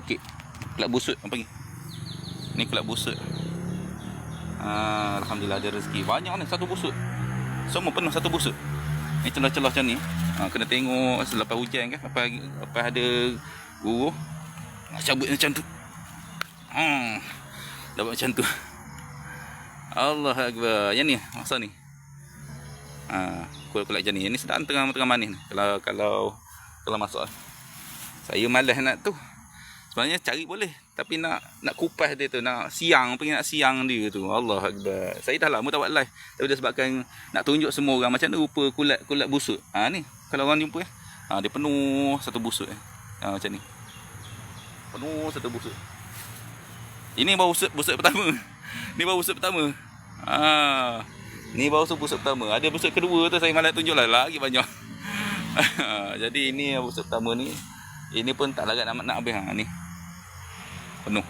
Okey. Kelab busut apa panggil? Ni kelab busut. Alhamdulillah ada rezeki. Banyak ni satu busut. Semua penuh satu busut. Ni celah-celah macam ni. Kena tengok selepas hujan kan. Lepas ada guruh. Cabut macam tu. Dapat macam tu. Allah Akbar. Yang ni masa ni. Kulak macam ni. Ni sedang tengah manis ni. Kalau masuk. Saya malas nak tu. Sebenarnya cari boleh, tapi nak kupas dia tu, nak siang dia tu. Allah Akbar. Saya dah lama tak buat live, tapi dia sebabkan nak tunjuk semua orang macam mana rupa kulat busuk. Ni kalau orang jumpa dia penuh satu busuk macam ni. Penuh satu busuk. Ini baru busuk pertama. Ni baru busuk pertama. Ni baru busuk pertama. Ada busuk kedua tu saya malas tunjuk lagi banyak. Jadi ini busuk pertama ni. Ini pun tak larat nak habis. Ni penuh.